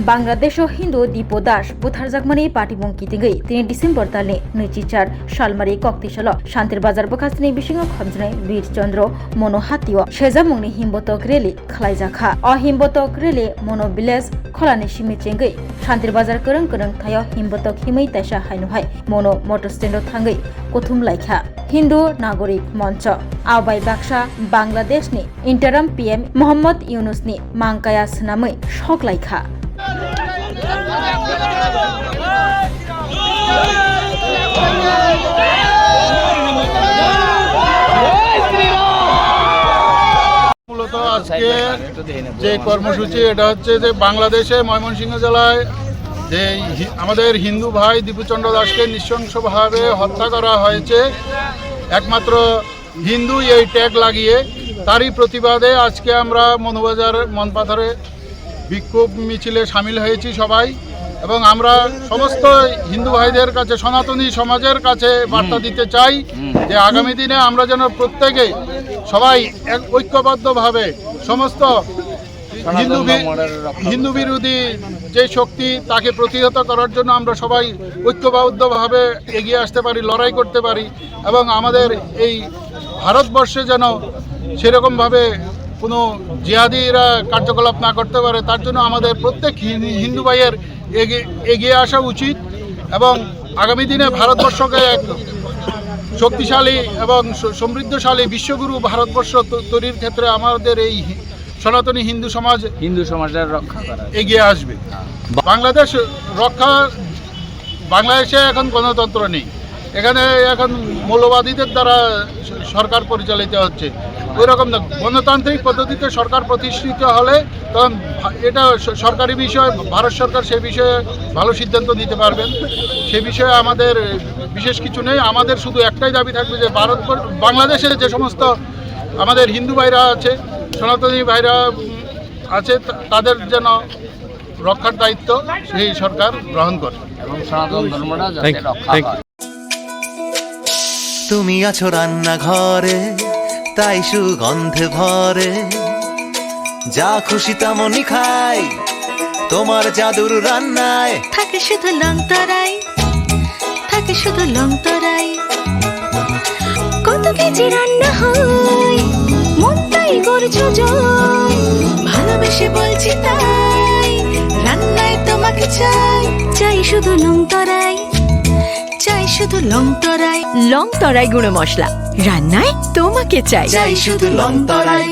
बांग्लादेश हिंदू दीपो दास बुथारजाकमानि पाटिबंकी तिंगै 3 डिसेम्बर तालनि 24 सालमारि कक्तिसल शान्तिर बाजार बखास्तिनि बिसिङाव खामजानाय वीर चन्द्र मनोहातियो सेजामुंनि हिम्बतक रेली खालायजाखा अ हिम्बतक रेली मनो विलेज खलानि सिमिचेंगै शान्तिर बाजार करं करं थायो हिम्बतक हिमै ताइसा हायनुहाय मनो मोटर स्टेन्ड थांगै कथुम लायखा हिंदू नागरिक मंच आवबाय बाक्सा बांग्लादेशनि इंटरम पीएम मोहम्मद यूनुसनि मांकाया सनामै शक लायखा মূলত আজকে যে কর্মসূচি এটা হচ্ছে যে বাংলাদেশে ময়মনসিংহ জেলায় যে আমাদের হিন্দু ভাই দীপুচন্দ্র দাসকে নৃশংসভাবে হত্যা করা হয়েছে একমাত্র হিন্দু এই ট্যাগ লাগিয়ে তারই প্রতিবাদে আজকে আমরা মনুবাজার মনপাথরে বিক্ষোভ মিছিলে সামিল হয়েছি সবাই এবং আমরা সমস্ত হিন্দু ভাইদের কাছে সনাতনী সমাজের কাছে বার্তা দিতে চাই যে আগামী দিনে আমরা যেন প্রত্যেকে সবাই এক ঐক্যবদ্ধভাবে সমস্ত হিন্দু বিরোধী যে শক্তি তাকে প্রতিহত করার জন্য আমরা সবাই ঐক্যবদ্ধভাবে এগিয়ে আসতে পারি লড়াই করতে পারি এবং আমাদের এই ভারতবর্ষে যেন সেরকমভাবে কোনো জিহাদিরা কার্যকলাপ না করতে পারে তার জন্য আমাদের প্রত্যেক হিন্দু ভাইয়ের এগিয়ে আসা উচিত এবং আগামী দিনে ভারতবর্ষকে এক শক্তিশালী এবং সমৃদ্ধশালী বিশ্বগুরু ভারতবর্ষ তৈরির ক্ষেত্রে আমাদের এই সনাতনী হিন্দু সমাজের রক্ষা করা এগিয়ে আসবে। বাংলাদেশ রক্ষা বাংলাদেশে এখন গণতন্ত্র নেই, এখানে এখন মৌলবাদীদের দ্বারা সরকার পরিচালিত হচ্ছে। ওই রকম গণতান্ত্রিক পদ্ধতিতে সরকার প্রতিষ্ঠিত হলে তখন এটা সরকারি বিষয়, ভারত সরকার সে বিষয়ে ভালো সিদ্ধান্ত নিতে পারবেন। সে বিষয়ে আমাদের বিশেষ কিছু নেই, আমাদের শুধু একটাই দাবি থাকবে যে বাংলাদেশে যে সমস্ত আমাদের হিন্দু ভাইরা আছে, সনাতনী ভাইরা আছে, তাদের যেন রক্ষার দায়িত্ব সেই সরকার গ্রহণ করে এবং সনাতন ধর্মটা যাতে রক্ষা হয়। তুমি আছো রান্নাঘরে তাই সুগন্ধে ভরে, যা খুশি তেমনই খাই তোমার জাদুর রান্নায়। থাকে শুধু লংতরাই, থাকে শুধু লংতরাই, কত কেজি রান্না হয় মন তাই করছো জয়। ভালোবেসে বলছি তাই রান্নায় তোমাকে চাই, চাই শুধু লংতরাই, চাই শুধু লংতরাই। লংতরাই গুঁড়ো মশলা রান্নায় তোমাকে চাই, চাই শুধু লংতরাই।